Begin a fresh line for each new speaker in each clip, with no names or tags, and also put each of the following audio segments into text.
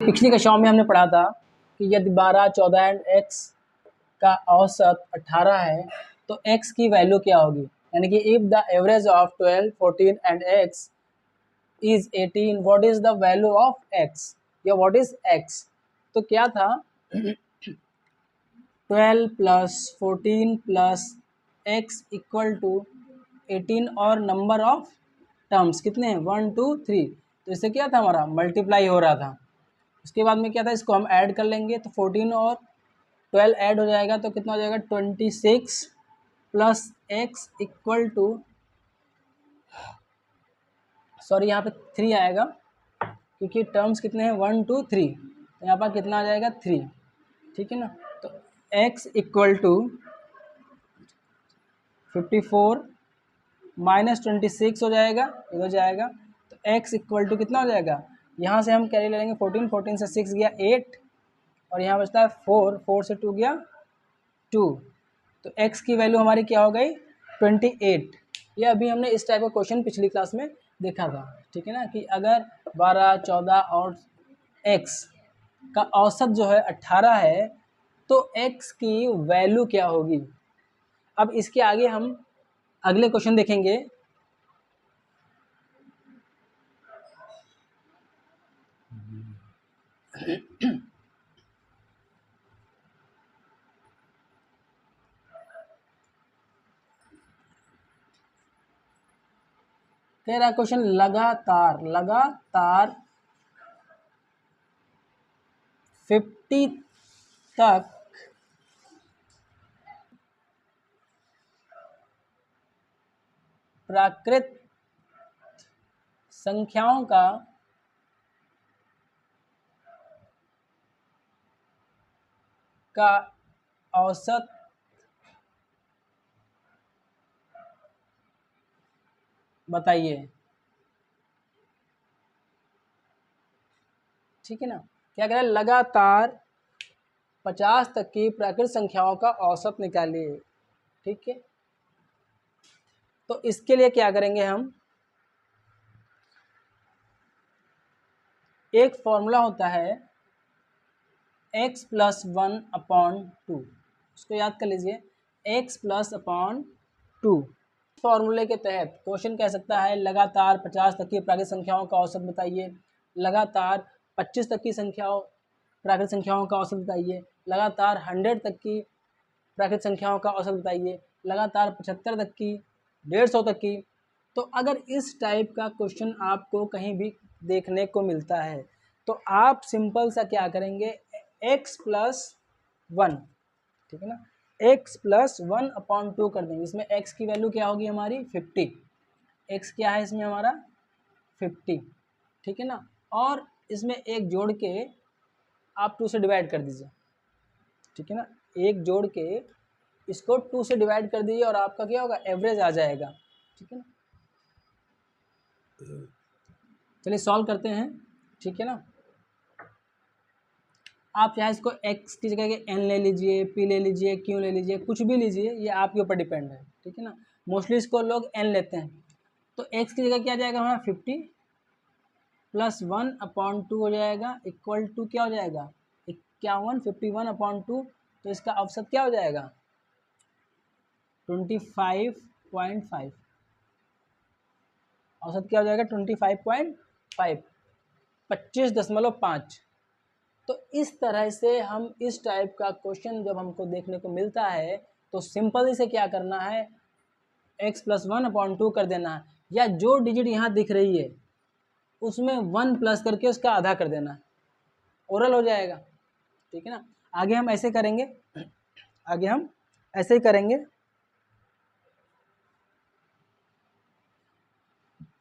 पिछली कक्षाओं में हमने पढ़ा था कि यदि 12, 14 एंड x का औसत 18 है तो x की वैल्यू क्या होगी, यानी कि if the average of 12, 14 and x is 18, what is the value of x या व्हाट इज x। तो क्या था 12 plus 14 plus x equal to 18 और नंबर ऑफ टर्म्स कितने हैं 1 2 3, तो इससे क्या था हमारा मल्टीप्लाई हो रहा था। उसके बाद में क्या था, इसको हम ऐड कर लेंगे तो 14 और 12 ऐड हो जाएगा तो कितना हो जाएगा 26 plus x equal to, sorry यहाँ पे 3 आएगा क्योंकि टर्म्स कितने हैं 1 2 3, तो यहाँ पर कितना आ जाएगा 3, ठीक है ना। तो x इक्वल टू 54 माइनस 26 हो जाएगा, ये हो जाएगा। तो x इक्वल टू कितना हो जाएगा, यहाँ से हम कैरी ले लेंगे 14, 14 से 6 गया 8 और यहाँ बचता है 4, 4 से 2 गया 2, तो x की वैल्यू हमारी क्या हो गई 28। ये अभी हमने इस टाइप का क्वेश्चन पिछली क्लास में देखा था, ठीक है ना, कि अगर 12, 14 और x का औसत जो है 18 है तो x की वैल्यू क्या होगी। अब इसके आगे हम अगले क्वेश्चन देखेंगे। कह रहा क्वेश्चन लगातार 50 तक प्राकृत संख्याओं का औसत बताइए, ठीक है ना। क्या कह रहा है लगातार 50 तक की प्राकृत संख्याओं का औसत निकालिए, ठीक है। तो इसके लिए क्या करेंगे हम, एक फॉर्मूला होता है x प्लस 1 अपॉन 2, उसको याद कर लीजिए x प्लस अपॉन 2। फॉर्मूले के तहत क्वेश्चन कह सकता है लगातार 50 तक की प्राकृत संख्याओं का औसत बताइए, लगातार 25 तक की प्राकृत संख्याओं का औसत बताइए, लगातार 100 तक की प्राकृत संख्याओं का औसत बताइए, लगातार 75 तक की, 150 तक की। तो अगर इस टाइप का क्वेश्चन आपको कहीं भी देखने को मिलता है तो आप सिंपल सा क्या करेंगे x प्लस 1, ठीक है ना, x प्लस 1 अपॉन 2 कर देंगे। इसमें x की वैल्यू क्या होगी हमारी 50, x क्या है इसमें हमारा 50, ठीक है ना। और इसमें एक जोड़ के आप 2 से डिवाइड कर दीजिए, ठीक है ना, एक जोड़ के इसको 2 से डिवाइड कर दीजिए और आपका क्या होगा एवरेज आ जाएगा, ठीक है ना। चलिए सॉल्व करते हैं, ठीक है ना। आप चाहे इसको x की जगह के n ले लीजिए, p ले लीजिए, q ले लीजिए, कुछ भी लीजिए, ये आपके ऊपर डिपेंड है, ठीक है ना। मोस्टली इसको लोग n लेते हैं, तो x की जगह क्या जाएगा हमारा 50 प्लस 1 अपॉन 2 हो जाएगा इक्वल टू क्या हो जाएगा 51, 51 अपॉन 2, तो इसका औसत क्या हो जाएगा 25.5, औसत क्या हो जाएगा 25.5, 25.5। तो इस तरह से हम इस टाइप का क्वेश्चन जब हमको देखने को मिलता है तो सिंपल इसे क्या करना है x प्लस 1 अपॉन 2 कर देना है, या जो डिजिट यहाँ दिख रही है उसमें 1 प्लस करके उसका आधा कर देना है, ओरल हो जाएगा, ठीक है ना। आगे हम ऐसे करेंगे, आगे हम ऐसे ही करेंगे।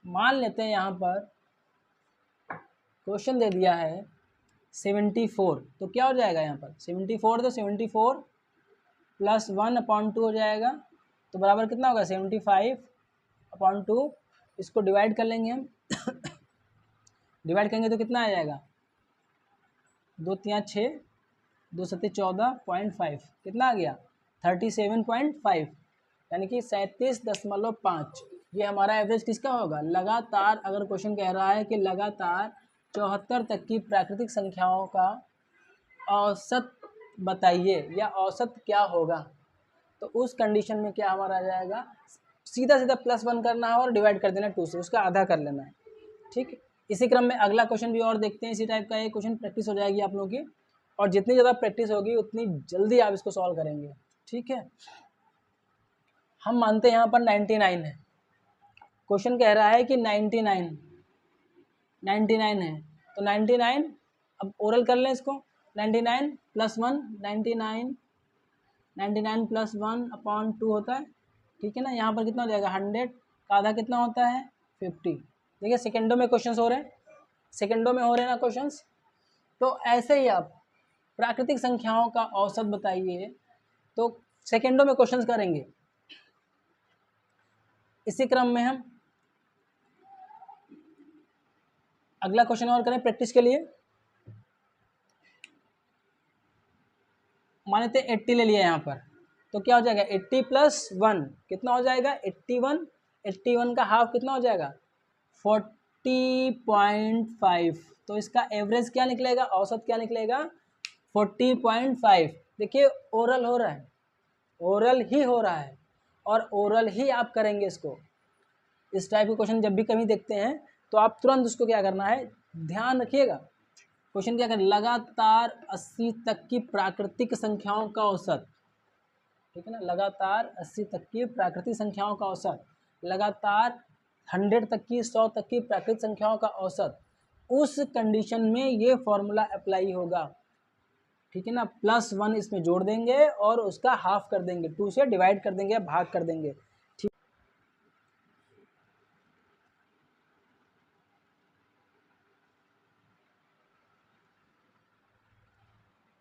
मान लेते हैं यहाँ पर क्वेश्चन दे दिया है 74, तो क्या हो जाएगा यहाँ पर 74, तो 74 प्लस 1 अपॉन 2 हो जाएगा, तो बराबर कितना होगा 75 अपॉन 2, इसको डिवाइड कर लेंगे हम डिवाइड करेंगे तो कितना आ जाएगा 2 3 6, 2 7 14.5, कितना आ गया 37.5, यानी कि 37.5। ये हमारा एवरेज किसका होगा लगातार, अगर क्वेश्चन कह रहा है कि लगातार 74 तक की प्राकृतिक संख्याओं का औसत बताइए या औसत क्या होगा। तो उस कंडीशन में क्या हमारा आ जाएगा, सीधा सीधा +1 करना है और डिवाइड कर देना 2 से, उसका आधा कर लेना है। ठीक है, इसी क्रम में अगला क्वेश्चन भी और देखते हैं। इसी टाइप का एक क्वेश्चन प्रैक्टिस हो जाएगी आप लोगों की, और जितनी ज़्यादा प्रैक्टिस होगी उतनी जल्दी आप इसको सॉल्व करेंगे। ठीक है, हम मानते हैं यहाँ पर 99 है। क्वेश्चन कह रहा है कि 99 है, तो 99, अब ओरल कर लें इसको। 99 + 1, 99 + 1 अपॉन 2 होता है। ठीक है ना, यहाँ पर कितना हो जाएगा, 100 का आधा कितना होता है, 50। देखिए सेकेंडों में क्वेश्चंस हो रहे हैं, सेकेंडों में हो रहे हैं ना क्वेश्चंस। तो ऐसे ही आप प्राकृतिक संख्याओं का औसत बताइए, तो सेकेंडों में क्वेश्चंस करेंगे। इसी क्रम में हम अगला क्वेश्चन और करें प्रैक्टिस के लिए। मान लेते 80 ले लिया यहाँ पर, तो क्या हो जाएगा 80 + 1 कितना हो जाएगा 81। 81 का हाफ कितना हो जाएगा 40.5। तो इसका एवरेज क्या निकलेगा, औसत क्या निकलेगा 40.5। देखिए ओरल हो रहा है, ओरल ही हो रहा है, और ओरल ही आप करेंगे इसको। इस टाइप के क्वेश्चन जब भी कभी देखते हैं तो आप तुरंत उसको क्या करना है, ध्यान रखिएगा। क्वेश्चन क्या कर, लगातार 80 तक की प्राकृतिक संख्याओं का औसत। ठीक है ना, लगातार 80 तक की प्राकृतिक संख्याओं का औसत, लगातार 100 तक की 100 तक की प्राकृतिक संख्याओं का औसत। उस कंडीशन में ये फॉर्मूला अप्लाई होगा। ठीक है ना, +1 इसमें जोड़ देंगे और उसका हाफ कर देंगे, 2 से डिवाइड कर देंगे, भाग कर देंगे। ठीक,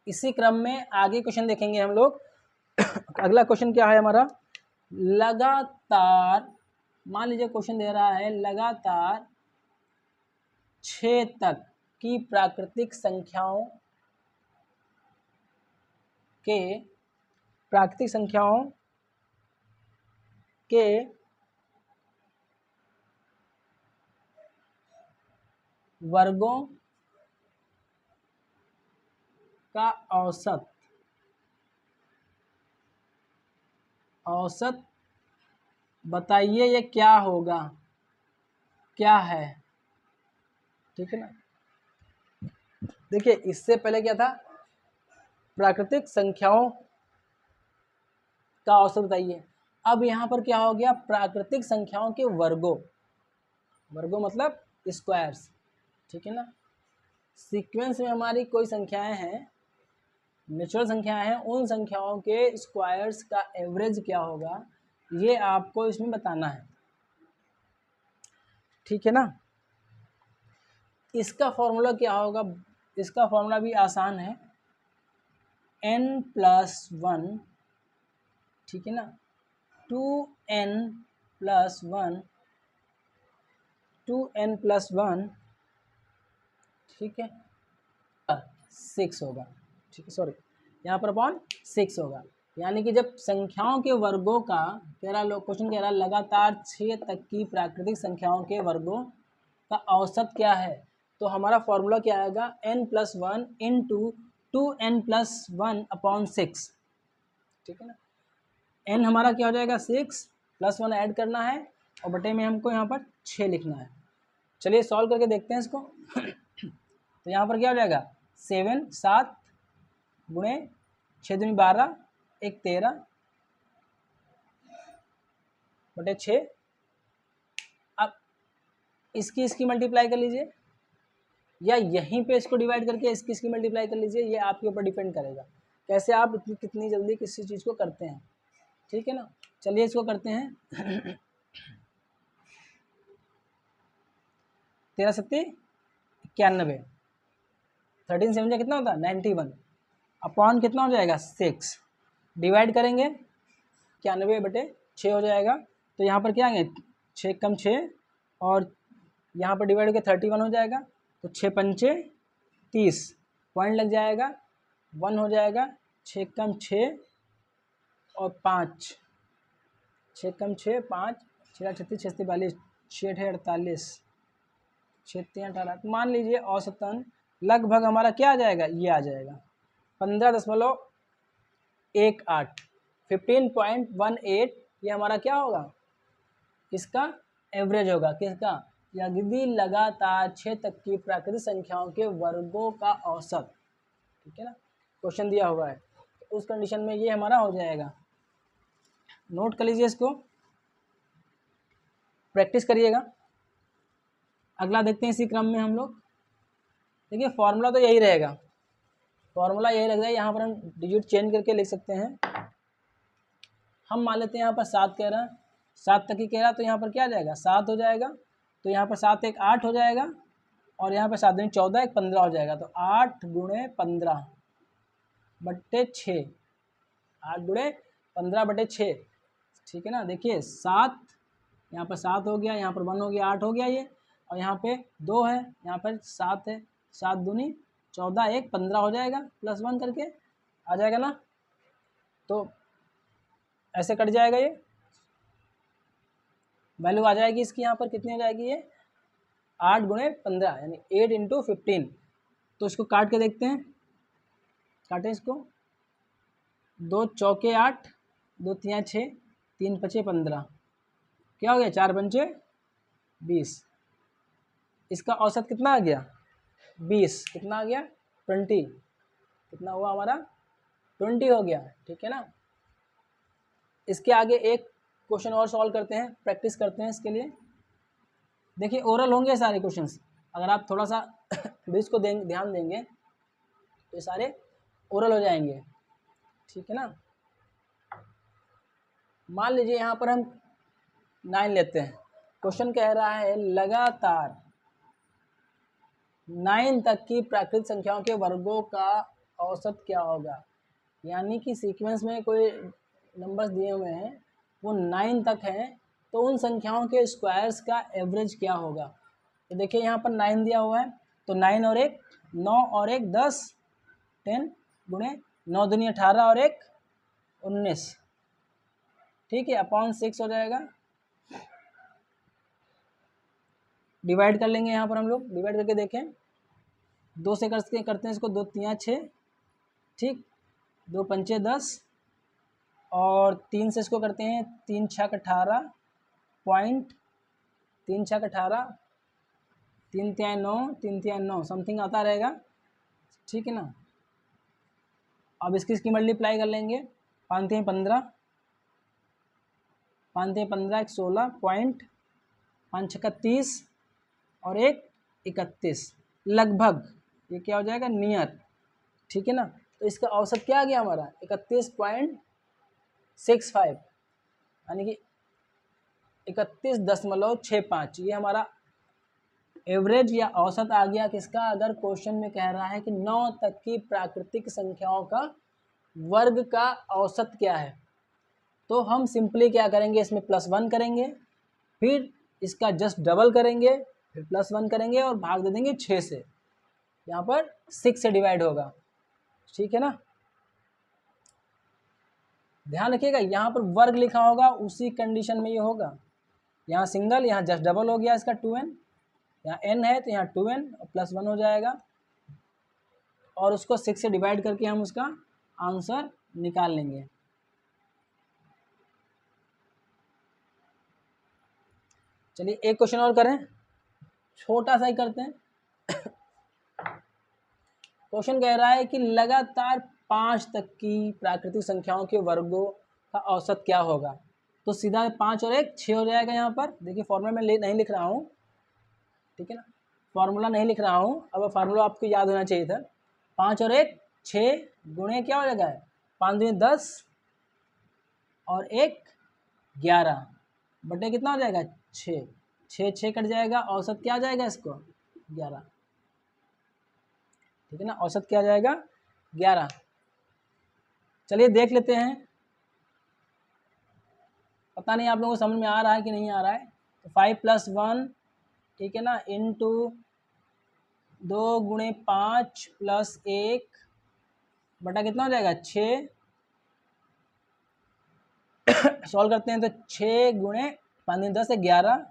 इसी क्रम में आगे क्वेश्चन देखेंगे हम लोग। अगला क्वेश्चन क्या है हमारा, लगातार, मान लीजिए क्वेश्चन दे रहा है लगातार 6 तक की प्राकृतिक संख्याओं के वर्गों का औसत बताइए ये क्या होगा, क्या है। ठीक है ना, देखिए इससे पहले क्या था, प्राकृतिक संख्याओं का औसत बताइए। अब यहाँ पर क्या हो गया, प्राकृतिक संख्याओं के वर्गों मतलब स्क्वायर्स। ठीक है ना, सीक्वेंस में हमारी कोई संख्याएं हैं, नेचुरल संख्याएं हैं, उन संख्याओं के स्क्वायर्स का एवरेज क्या होगा, ये आपको इसमें बताना है। ठीक है ना, इसका फॉर्मूला क्या होगा, इसका फॉर्मूला भी आसान है, n+1। ठीक है ना, 2n+1, 2n+1, ठीक है 6 होगा। ठीक है, सॉरी यहाँ पर अपॉन 6 होगा। यानी कि जब संख्याओं के वर्गों का कह रहा, लोग क्वेश्चन कह रहा लगातार 6 तक की प्राकृतिक संख्याओं के वर्गों का औसत क्या है, तो हमारा फॉर्मूला क्या आएगा, n+1 इंटू 2n+1 अपॉन 6। ठीक है ना, n हमारा क्या हो जाएगा 6, +1 ऐड करना है और बटे में हमको यहाँ पर 6 लिखना है। चलिए सॉल्व करके देखते हैं इसको। तो यहाँ पर क्या हो जाएगा 7 गुणे 6 दूनी 12, 1 13 बटे 6। अब इसकी मल्टीप्लाई कर लीजिए, या यहीं पे इसको डिवाइड करके इसकी मल्टीप्लाई कर लीजिए, ये आपके ऊपर डिपेंड करेगा कैसे आप कितनी जल्दी किसी चीज़ को करते हैं। ठीक है ना, चलिए इसको करते हैं। 13 सत्ती 91, 13 7 कितना होता है 91, अपॉन कितना हो जाएगा 6, डिवाइड करेंगे 91/6 हो जाएगा। तो यहाँ पर क्या आएंगे 6 कम 6, और यहाँ पर डिवाइड करके 31 हो जाएगा। तो 6 पंचे 30, पॉइंट लग जाएगा, 1 हो जाएगा। 6 कम 6 और 5, 6 कम 6 5, 6 36 36 42, 6 48, 6 3 18, तो मान लीजिए औसतन लगभग हमारा क्या आ जाएगा, ये आ जाएगा 15.18, 15.18 ये हमारा क्या होगा, इसका एवरेज होगा, किसका, यदि लगातार 6 तक की प्राकृतिक संख्याओं के वर्गों का औसत, ठीक है ना, क्वेश्चन दिया हुआ है, तो उस कंडीशन में ये हमारा हो जाएगा। नोट कर लीजिए, इसको प्रैक्टिस करिएगा। अगला देखते हैं इसी क्रम में हम लोग। देखिए फॉर्मूला तो यही रहेगा, फॉर्मूला यही लगता है, यहाँ पर हम डिजिट चेंज करके लिख सकते हैं। हम मान लेते हैं यहाँ पर 7 कह रहा है, 7 तक ही कह रहा, तो यहाँ पर क्या आ जाएगा, 7 हो जाएगा, तो यहाँ पर 7 1 8 हो जाएगा, और यहाँ पर 7 दूनी 14 1 15 हो जाएगा, तो 8 गुणे 15 बट्टे 6, 8 गुणे 15 बटे 6, ठीक है ना। देखिए 7, यहाँ पर 7 हो गया, यहाँ पर 1 हो गया, 8 हो गया ये, और यहाँ पे 2 है, यहाँ पर 7 है, 7 दूनी 14 1 15 हो जाएगा, +1 करके आ जाएगा ना, तो ऐसे कट जाएगा, ये वैल्यू आ जाएगी इसकी, यहाँ पर कितनी हो जाएगी, ये 8 गुणे 15 यानी 8 × 15। तो इसको काट के देखते हैं, काटें इसको, 2 चौके 8, 2 तियाँ 6, 3 पचे 15, क्या हो गया, 4 पंचे 20, इसका औसत कितना आ गया, 20, कितना आ गया 20, कितना हुआ हमारा 20 हो गया, ठीक है ना। इसके आगे एक क्वेश्चन और सॉल्व करते हैं, प्रैक्टिस करते हैं इसके लिए। देखिए ओरल होंगे सारे क्वेश्चंस, अगर आप थोड़ा सा भी इसको ध्यान देंगे तो ये सारे ओरल हो जाएंगे, ठीक है ना। मान लीजिए यहाँ पर हम 9 लेते हैं, क्वेश्चन कह रहा है लगातार 9 तक की प्राकृतिक संख्याओं के वर्गों का औसत क्या होगा, यानी कि सीक्वेंस में कोई नंबर्स दिए हुए हैं वो 9 तक हैं, तो उन संख्याओं के स्क्वायर्स का एवरेज क्या होगा। तो देखिए यहाँ पर 9 दिया हुआ है, तो 9 और 1 9 और 1 10, 10 गुणे 9 दूनी 18 और 1 19, ठीक है, अपॉन 6 हो जाएगा। डिवाइड कर लेंगे, यहाँ पर हम लोग डिवाइड करके देखें, 2 से करते हैं इसको, 2 तियाँ 6, ठीक, 2 पंचे 10, और 3 से इसको करते हैं, 3 छक 18 पॉइंट, 3 छक 18, 3 तियाँ 9, 3 तियाँ 9 समथिंग आता रहेगा, ठीक है ना। अब इसकी मल्टीप्लाई कर लेंगे, 5 तियाँ 15, 5 तियाँ 15 1 16 पॉइंट, 5 छक्का 30 और 1 31, लगभग ये क्या हो जाएगा, नियर, ठीक है ना। तो इसका औसत क्या आ गया हमारा 31.65, यानी कि 31.65, ये हमारा एवरेज या औसत आ गया किसका, अगर क्वेश्चन में कह रहा है कि 9 तक की प्राकृतिक संख्याओं का वर्ग का औसत क्या है। तो हम सिंपली क्या करेंगे, इसमें +1 करेंगे, फिर इसका जस्ट डबल करेंगे, फिर +1 करेंगे और भाग दे देंगे 6 से, यहाँ पर 6 से डिवाइड होगा, ठीक है ना। ध्यान रखिएगा यहाँ पर वर्ग लिखा होगा, उसी कंडीशन में ये होगा, यहाँ सिंगल, यहाँ जस्ट डबल हो गया इसका 2n, यहाँ n है तो यहाँ 2n और +1 हो जाएगा, और उसको 6 से डिवाइड करके हम उसका आंसर निकाल लेंगे। चलिए एक क्वेश्चन और करें, छोटा सा ही करते हैं। क्वेश्चन कह रहा है कि लगातार 5 तक की प्राकृतिक संख्याओं के वर्गों का औसत क्या होगा। तो सीधा 5 और 1 6 हो जाएगा। यहाँ पर देखिए फॉर्मूला में नहीं लिख रहा हूँ, ठीक है ना, फॉर्मूला नहीं लिख रहा हूँ, अब फार्मूला आपको याद होना चाहिए था। 5 और 1 6 गुणे क्या हो जाएगा, 5 दूनी 10 और 1 11 बटे कितना हो जाएगा 6, 6 6 कट जाएगा, औसत क्या आ जाएगा इसको 11, ठीक है ना, औसत क्या आ जाएगा 11। चलिए देख लेते हैं, पता नहीं आप लोगों को समझ में आ रहा है कि नहीं आ रहा है। तो 5 + 1, ठीक है ना, इंटू 2 गुणे 5 + 1 बटा कितना हो जाएगा 6। सॉल्व करते हैं तो 6 गुणे 5 10 11,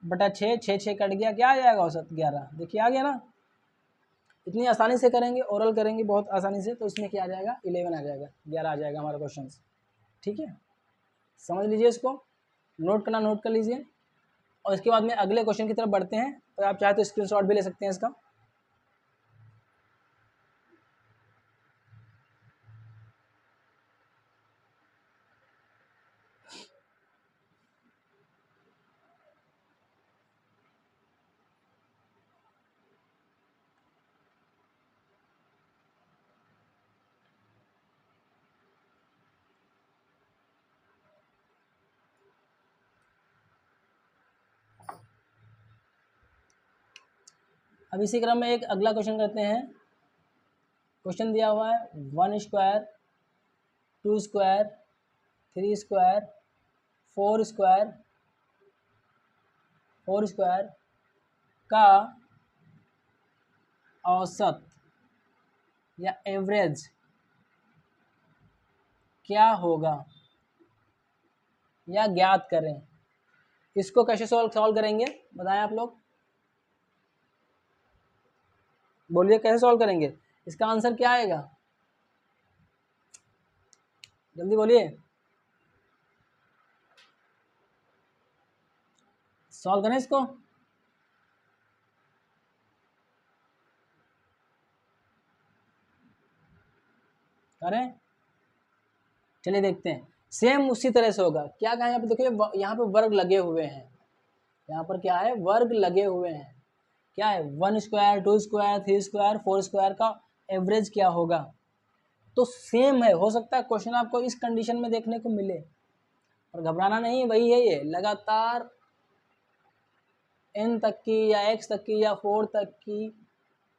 बटा 6, 6 कट गया, क्या आ जाएगा औसत 11। देखिए आ गया ना, इतनी आसानी से करेंगे, ओरल करेंगे बहुत आसानी से, तो इसमें क्या आ जाएगा 11 आ जाएगा, 11 आ जाएगा हमारा क्वेश्चन। ठीक है, समझ लीजिए इसको, नोट करना नोट कर लीजिए। और इसके बाद में अगले क्वेश्चन की तरफ बढ़ते हैं, तो आप चाहे तो स्क्रीनशॉट भी ले सकते हैं इसका। अब इसी क्रम में एक अगला क्वेश्चन करते हैं। क्वेश्चन दिया हुआ है 1 स्क्वायर 2 स्क्वायर 3 स्क्वायर 4 स्क्वायर का औसत या एवरेज क्या होगा, या ज्ञात करें। इसको कैसे सॉल्व करेंगे बताएं आप लोग, बोलिए कैसे सॉल्व करेंगे, इसका आंसर क्या आएगा, जल्दी बोलिए। सॉल्व करें इसको, करें, चलिए देखते हैं। सेम उसी तरह से होगा, क्या कहें यहाँ पे देखिए, यहाँ पे वर्ग लगे हुए हैं, यहाँ पर क्या है वर्ग लगे हुए हैं, क्या है 1 स्क्वायर 2 स्क्वायर 3 स्क्वायर 4 स्क्वायर का एवरेज क्या होगा। तो सेम है, हो सकता है क्वेश्चन आपको इस कंडीशन में देखने को मिले, और घबराना नहीं, वही है ये, लगातार n तक की या x तक की या 4 तक की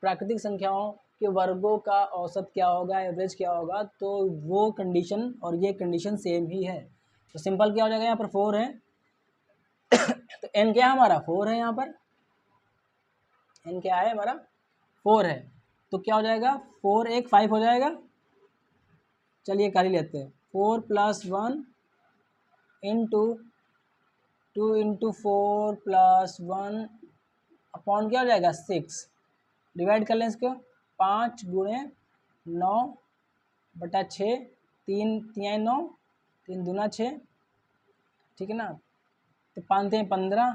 प्राकृतिक संख्याओं के वर्गों का औसत क्या होगा, एवरेज क्या होगा, तो वो कंडीशन और ये कंडीशन सेम ही है। तो सिंपल क्या हो जाएगा, यहाँ पर 4 है तो n क्या है हमारा 4 है, यहाँ पर n क्या है हमारा 4 है, तो क्या हो जाएगा 4 एक 5 हो जाएगा। चलिए कर ही लेते हैं, 4 + 1 इंटू 2 इंटू 4 + 1 अपॉन क्या हो जाएगा 6, डिवाइड कर लें इसको, 5 × 9 बटा 6, 3 × 9 3 दूना 6, ठीक है ना। तो 5 × 15,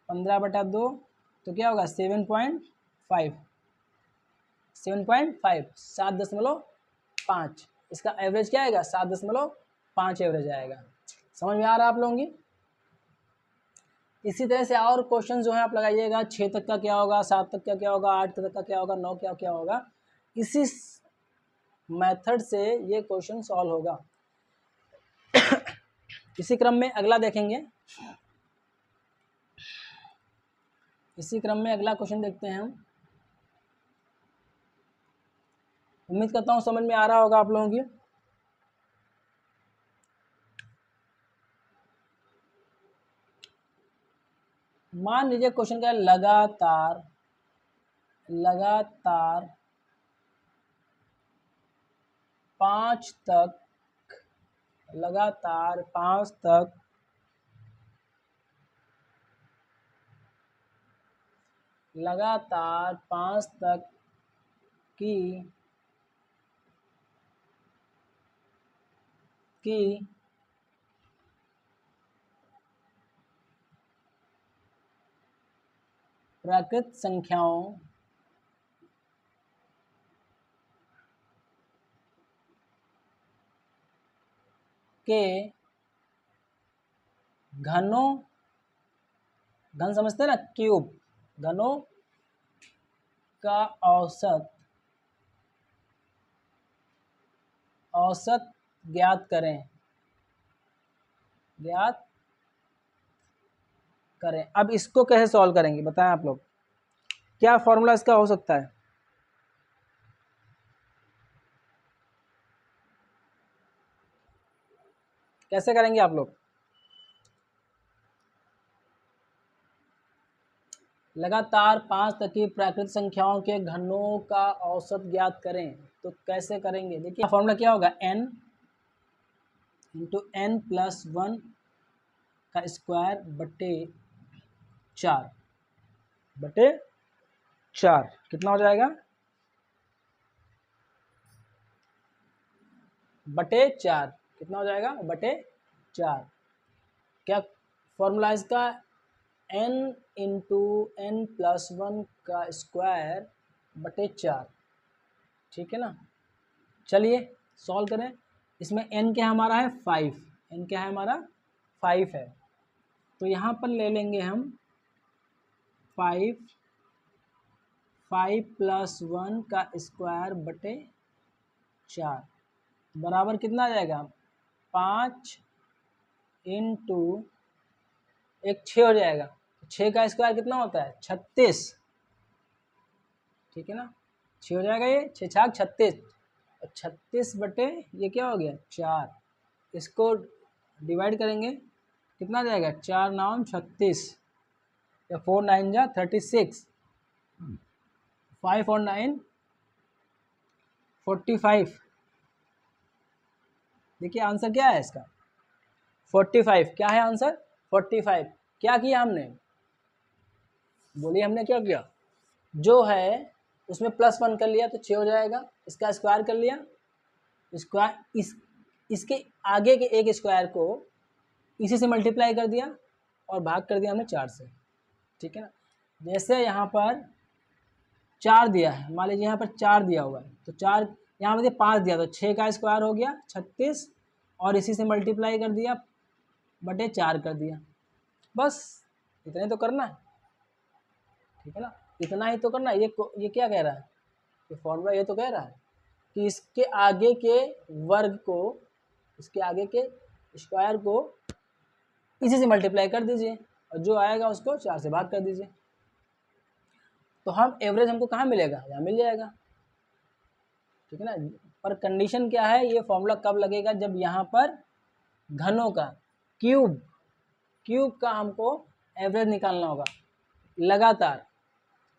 15 बटा 2, तो क्या होगा 7.5, 7.5 इसका एवरेज क्या आएगा 7.5 एवरेज आएगा। समझ में आ रहा है आप लोगों की। इसी तरह से और क्वेश्चन जो है आप लगाइएगा, 6 तक का क्या होगा, 7 तक का क्या होगा, 8 तक का क्या होगा, 9 क्या क्या होगा, इसी मेथड से ये क्वेश्चन सॉल्व होगा। इसी क्रम में अगला देखेंगे, इसी क्रम में अगला क्वेश्चन देखते हैं हम। उम्मीद करता हूँ समझ में आ रहा होगा आप लोगों की। मान लीजिए क्वेश्चन क्या है, लगातार 5 तक, लगातार 5 तक की प्राकृत संख्याओं के घनों, घन समझते हैं ना, क्यूब, घनों का औसत ज्ञात करें, अब इसको कैसे सॉल्व करेंगे बताएं आप लोग, क्या फॉर्मूला इसका हो सकता है, कैसे करेंगे आप लोग। लगातार 5 तक की प्राकृतिक संख्याओं के घनों का औसत ज्ञात करें, तो कैसे करेंगे, देखिए फॉर्मूला क्या होगा, n × n + 1 का स्क्वायर बटे 4 बटे 4 कितना हो जाएगा, बटे 4 कितना हो जाएगा, बटे 4। क्या फॉर्मूला इसका, n इंटू एन प्लस 1 का स्क्वायर बटे 4, ठीक है ना। चलिए सॉल्व करें। इसमें n क्या हमारा है 5, n क्या है हमारा 5 है, तो यहाँ पर ले लेंगे हम 5 प्लस 1 का स्क्वायर बटे 4 बराबर कितना आ जाएगा, 5 इंटू एक 6 हो जाएगा, 6 का स्क्वायर कितना होता है 36, ठीक है ना। 6 हो जाएगा, ये 6 छाक 36, 36 बटे ये क्या हो गया 4, इसको डिवाइड करेंगे कितना आ जाएगा, 4 9 36 या 4 9 जा 36, 5 और 9 45। देखिए आंसर क्या है इसका 45, क्या है आंसर 45। क्या किया हमने, बोलिए हमने क्या किया, जो है उसमें प्लस 1 कर लिया तो 6 हो जाएगा, इसका स्क्वायर कर लिया, स्क्वायर इसके आगे के एक स्क्वायर को इसी से मल्टीप्लाई कर दिया और भाग कर दिया हमने 4 से, ठीक है ना। जैसे यहाँ पर 4 दिया है, मान लीजिए यहाँ पर 4 दिया हुआ है, तो 4 यहाँ पर 5 दिया तो 6 का स्क्वायर हो गया 36 और इसी से मल्टीप्लाई कर दिया बटे 4 कर दिया, बस इतने तो करना है, ठीक है ना, इतना ही तो करना है। ये क्या कह रहा है, ये फॉर्मूला ये तो कह रहा है कि इसके आगे के वर्ग को, इसके आगे के स्क्वायर को इसी से मल्टीप्लाई कर दीजिए और जो आएगा उसको 4 से भाग कर दीजिए, तो हम एवरेज हमको कहाँ मिलेगा, यहाँ मिल जाएगा, ठीक है ना। पर कंडीशन क्या है, ये फॉर्मूला कब लगेगा, जब यहाँ पर घनों का क्यूब का हमको एवरेज निकालना होगा लगातार,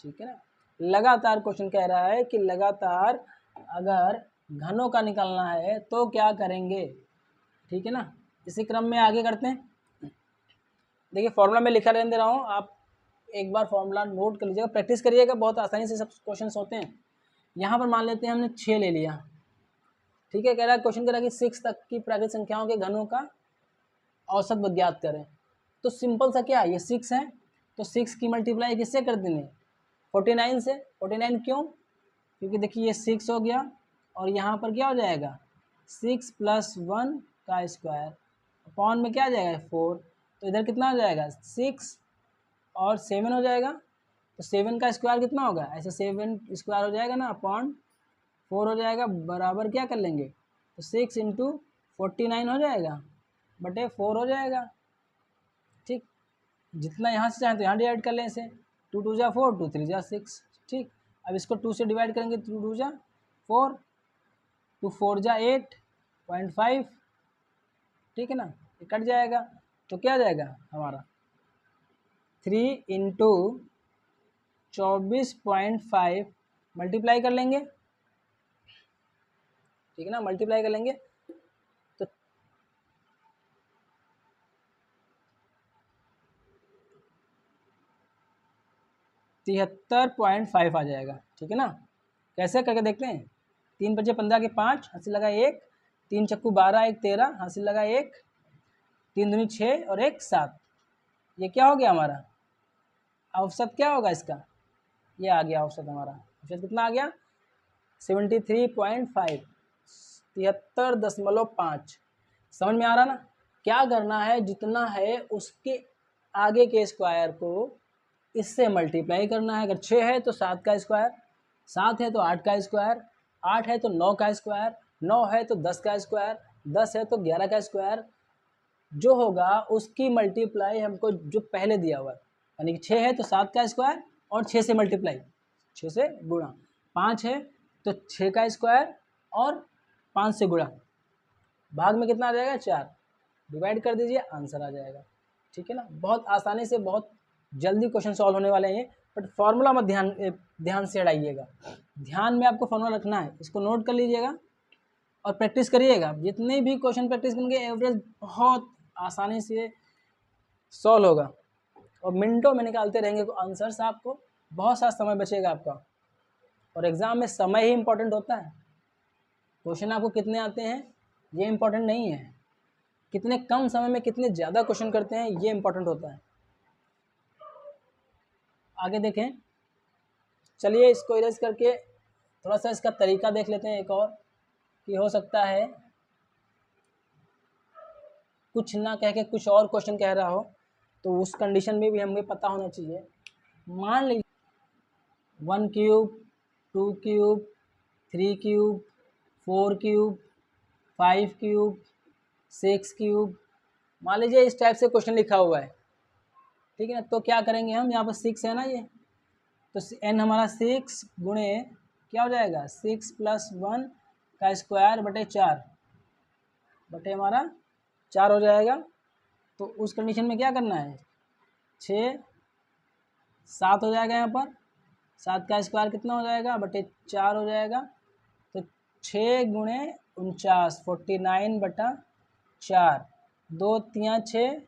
ठीक है ना। लगातार क्वेश्चन कह रहा है कि लगातार अगर घनों का निकालना है तो क्या करेंगे, ठीक है ना। इसी क्रम में आगे करते हैं। देखिए फॉर्मूला में लिखा रहने दे रहा हूँ, आप एक बार फॉर्मूला नोट कर लीजिएगा, प्रैक्टिस करिएगा, बहुत आसानी से सब क्वेश्चन होते हैं। यहाँ पर मान लेते हैं हमने 6 ले लिया, ठीक है। कह रहा है क्वेश्चन कह रहा है कि 6 तक की प्राकृतिक संख्याओं के घनों का औसत ज्ञात करें, तो सिंपल सा क्या है, ये 6 है तो 6 की मल्टीप्लाई किससे कर देंगे 49 से। 49 क्यों, क्योंकि देखिए ये 6 हो गया और यहाँ पर क्या हो जाएगा 6 प्लस 1 का स्क्वायर अपॉन में क्या आ जाएगा 4, तो इधर कितना हो जाएगा 6 और 7 हो जाएगा, तो 7 का स्क्वायर कितना होगा, ऐसे 7 स्क्वायर हो जाएगा ना अपॉन 4 हो जाएगा, बराबर क्या कर लेंगे, तो 6 इंटू 49 हो जाएगा बटे 4 हो जाएगा, ठीक। जितना यहाँ से चाहें तो यहाँ डिवाइड कर लें इसे, 2 2 जा 4, 2 3 जा 6, ठीक। अब इसको 2 से डिवाइड करेंगे, 2 2 जा 4, 2 4 जा 8.5, ठीक है ना, ये कट जाएगा, तो क्या आ जाएगा हमारा 3 इंटू 24.5 मल्टीप्लाई कर लेंगे, ठीक है ना, मल्टीप्लाई कर लेंगे तो 73.5 आ जाएगा, ठीक है ना। कैसे करके देखते हैं, 3 बजे 15 के 5 हासिल लगा 1, 3 चक्कू 12 1 13 हासिल लगा 1, 3 दूनी 6 और 1 7, ये क्या हो गया हमारा औसत, क्या होगा इसका, ये आ गया औसत हमारा, औसत कितना आ गया 73.5, 73.5। समझ में आ रहा ना, क्या करना है, जितना है उसके आगे के स्क्वायर को इससे मल्टीप्लाई करना है। अगर 6 है तो 7 का स्क्वायर, 7 है तो 8 का स्क्वायर, 8 है तो 9 का स्क्वायर, 9 है तो 10 का स्क्वायर, 10 है तो 11 का स्क्वायर, जो होगा उसकी मल्टीप्लाई हमको जो पहले दिया हुआ है, यानी कि 6 है तो 7 का स्क्वायर और 6 से मल्टीप्लाई, 6 से गुणा, 5 है तो 6 का स्क्वायर और 5 से गुणा, भाग में कितना आ जाएगा 4, डिवाइड कर दीजिए आंसर आ जाएगा, ठीक है ना। बहुत आसानी से बहुत जल्दी क्वेश्चन सॉल्व होने वाले हैं, बट फार्मूला मत ध्यान से हटाइएगा, ध्यान में आपको फार्मूला रखना है, इसको नोट कर लीजिएगा और प्रैक्टिस करिएगा। जितने भी क्वेश्चन प्रैक्टिस करेंगे एवरेज बहुत आसानी से सॉल्व होगा। और मिनटों में निकालते रहेंगे आंसर्स, आपको बहुत सा समय बचेगा आपका। और एग्ज़ाम में समय ही इम्पोर्टेंट होता है। क्वेश्चन आपको कितने आते हैं ये इम्पोर्टेंट नहीं है, कितने कम समय में कितने ज़्यादा क्वेश्चन करते हैं ये इम्पोर्टेंट होता है। आगे देखें, चलिए इसको इरेज करके थोड़ा सा इसका तरीका देख लेते हैं एक और, कि हो सकता है कुछ ना कह के कुछ और क्वेश्चन कह रहा हो, तो उस कंडीशन में भी हमें पता होना चाहिए। मान लीजिए 1 cube, 2 cube, 3 cube, 4 cube, 5 cube, 6 cube, मान लीजिए इस टाइप से क्वेश्चन लिखा हुआ है, ठीक है ना। तो क्या करेंगे हम, यहाँ पर 6 है ना ये, तो n हमारा 6 गुणे क्या हो जाएगा 6 + 1 का स्क्वायर बटे 4 बटे हमारा 4 हो जाएगा। तो उस कंडीशन में क्या करना है, 6 7 हो जाएगा, यहाँ पर 7 का स्क्वायर कितना हो जाएगा बटे 4 हो जाएगा। तो 6 गुणे 49 49 बटा 4, 2 3 6,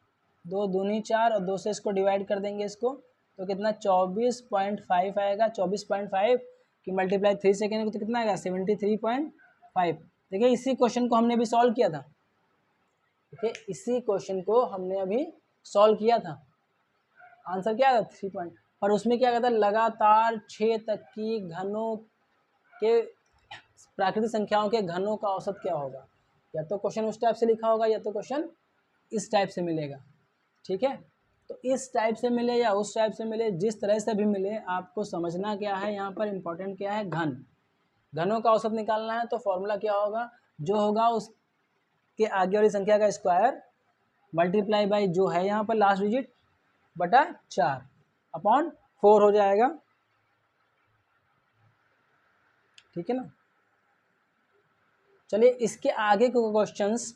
2 दूनी 4 और 2 से इसको डिवाइड कर देंगे इसको, तो कितना 24.5 आएगा। 24.5 की मल्टीप्लाई 3 से करेंगे तो कितना आएगा 73.5। देखिए इसी क्वेश्चन को हमने अभी सॉल्व किया था, देखिए इसी क्वेश्चन को हमने अभी सॉल्व किया था, आंसर क्या था 3 पॉइंट। पर उसमें क्या कहता है, लगातार 6 तक की घनों के प्राकृतिक संख्याओं के घनों का औसत क्या होगा। या तो क्वेश्चन उस टाइप से लिखा होगा या तो क्वेश्चन इस टाइप से मिलेगा, ठीक है। तो इस टाइप से मिले या उस टाइप से मिले, जिस तरह से भी मिले, आपको समझना क्या है, यहाँ पर इम्पोर्टेंट क्या है, घनों का औसत निकालना है। तो फॉर्मूला क्या होगा, जो होगा उसके आगे वाली संख्या का स्क्वायर मल्टीप्लाई बाई जो है यहाँ पर लास्ट डिजिट बटा 4 अपॉन 4 हो जाएगा, ठीक है ना। चलिए इसके आगे के क्वेश्चंस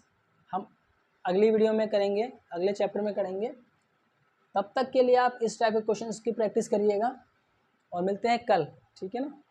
हम अगली वीडियो में करेंगे, अगले चैप्टर में करेंगे। तब तक के लिए आप इस टाइप के क्वेश्चंस की प्रैक्टिस करिएगा और मिलते हैं कल, ठीक है ना।